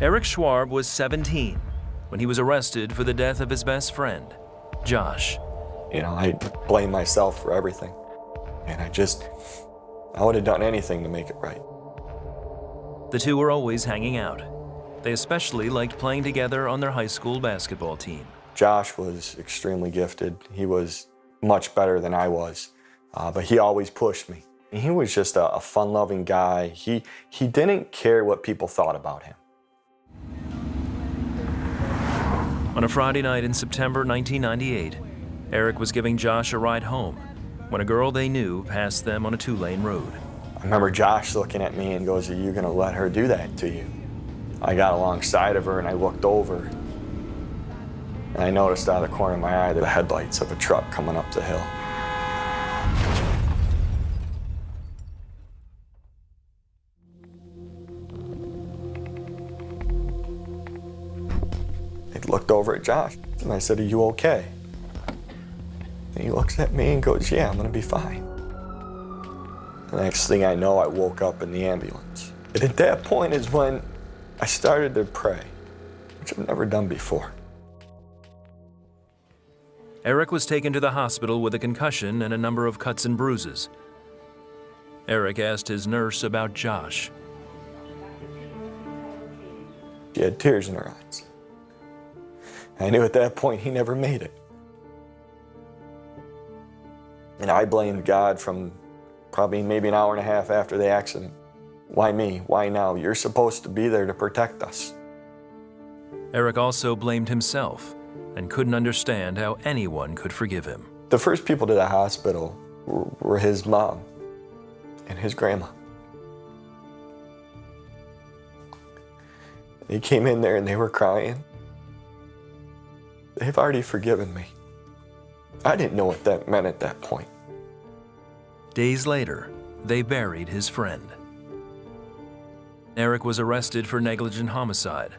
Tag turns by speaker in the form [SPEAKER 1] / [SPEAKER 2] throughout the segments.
[SPEAKER 1] Eric Schwab was 17 when he was arrested for the death of his best friend, Josh.
[SPEAKER 2] I blame myself for everything. And I would have done anything to make it right.
[SPEAKER 1] The two were always hanging out. They especially liked playing together on their high school basketball team.
[SPEAKER 2] Josh was extremely gifted. He was much better than I was, but he always pushed me. He was just a fun-loving guy. He didn't care what people thought about him.
[SPEAKER 1] On a Friday night in September 1998, Eric was giving Josh a ride home when a girl they knew passed them on a two-lane road.
[SPEAKER 2] I remember Josh looking at me and goes, "Are you gonna let her do that to you?" I got alongside of her and I looked over and I noticed out of the corner of my eye the headlights of a truck coming up the hill. I looked over at Josh and I said, "Are you okay?" And he looks at me and goes, "Yeah, I'm gonna be fine." The next thing I know, I woke up in the ambulance. And at that point is when I started to pray, which I've never done before.
[SPEAKER 1] Eric was taken to the hospital with a concussion and a number of cuts and bruises. Eric asked his nurse about Josh.
[SPEAKER 2] She had tears in her eyes. I knew at that point he never made it. And I blamed God from probably maybe an hour and a half after the accident. Why me? Why now? You're supposed to be there to protect us.
[SPEAKER 1] Eric also blamed himself and couldn't understand how anyone could forgive him.
[SPEAKER 2] The first people to the hospital were his mom and his grandma. They came in there and they were crying. They've already forgiven me. I didn't know what that meant at that point.
[SPEAKER 1] Days later, they buried his friend. Eric was arrested for negligent homicide.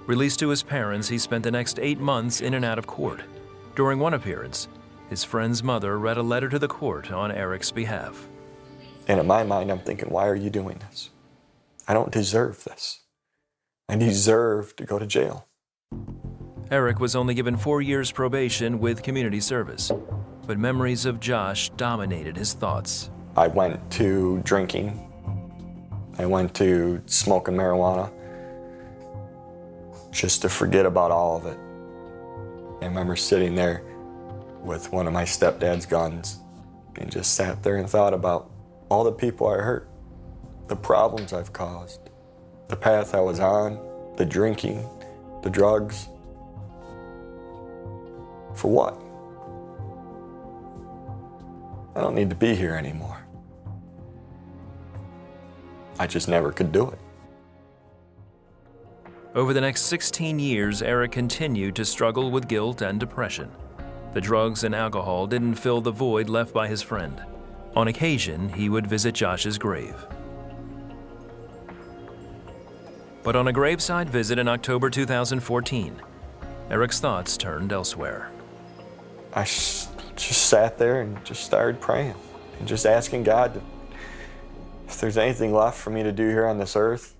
[SPEAKER 1] Released to his parents, he spent the next 8 months in and out of court. During one appearance, his friend's mother read a letter to the court on Eric's behalf.
[SPEAKER 2] And in my mind, I'm thinking, why are you doing this? I don't deserve this. I deserve to go to jail.
[SPEAKER 1] Eric was only given 4 years probation with community service, but memories of Josh dominated his thoughts.
[SPEAKER 2] I went to drinking. I went to smoking marijuana just to forget about all of it. I remember sitting there with one of my stepdad's guns and just sat there and thought about all the people I hurt, the problems I've caused, the path I was on, the drinking, the drugs. For what? I don't need to be here anymore. I just never could do it.
[SPEAKER 1] Over the next 16 years, Eric continued to struggle with guilt and depression. The drugs and alcohol didn't fill the void left by his friend. On occasion, he would visit Josh's grave. But on a graveside visit in October 2014, Eric's thoughts turned elsewhere.
[SPEAKER 2] I just sat there and just started praying and just asking God if there's anything left for me to do here on this earth,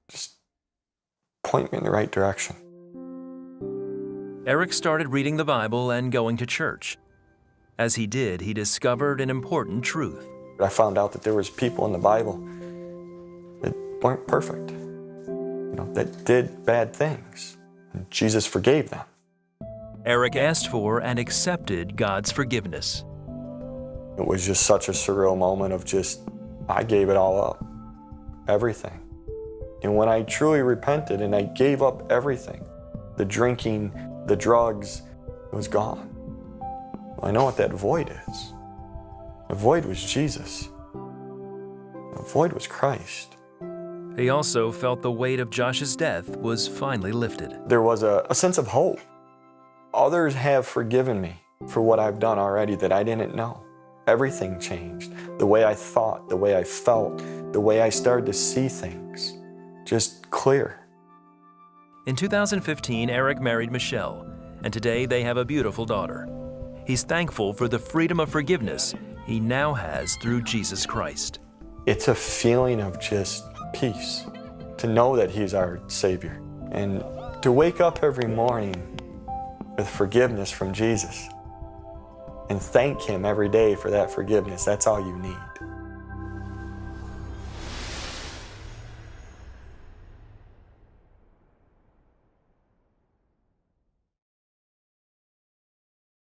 [SPEAKER 2] just point me in the right direction.
[SPEAKER 1] Eric started reading the Bible and going to church. As he did, he discovered an important truth.
[SPEAKER 2] I found out that there was people in the Bible that weren't perfect, that did bad things. And Jesus forgave them.
[SPEAKER 1] Eric asked for and accepted God's forgiveness.
[SPEAKER 2] It was just such a surreal moment of I gave it all up, everything. And when I truly repented and I gave up everything, the drinking, the drugs, it was gone. Well, I know what that void is. The void was Jesus. The void was Christ.
[SPEAKER 1] He also felt the weight of Josh's death was finally lifted.
[SPEAKER 2] There was a sense of hope. Others have forgiven me for what I've done already that I didn't know. Everything changed. The way I thought, the way I felt, the way I started to see things, just clear.
[SPEAKER 1] In 2015, Eric married Michelle, and today they have a beautiful daughter. He's thankful for the freedom of forgiveness he now has through Jesus Christ.
[SPEAKER 2] It's a feeling of just peace, to know that He's our Savior and to wake up every morning with forgiveness from Jesus and thank Him every day for that forgiveness. That's all you need.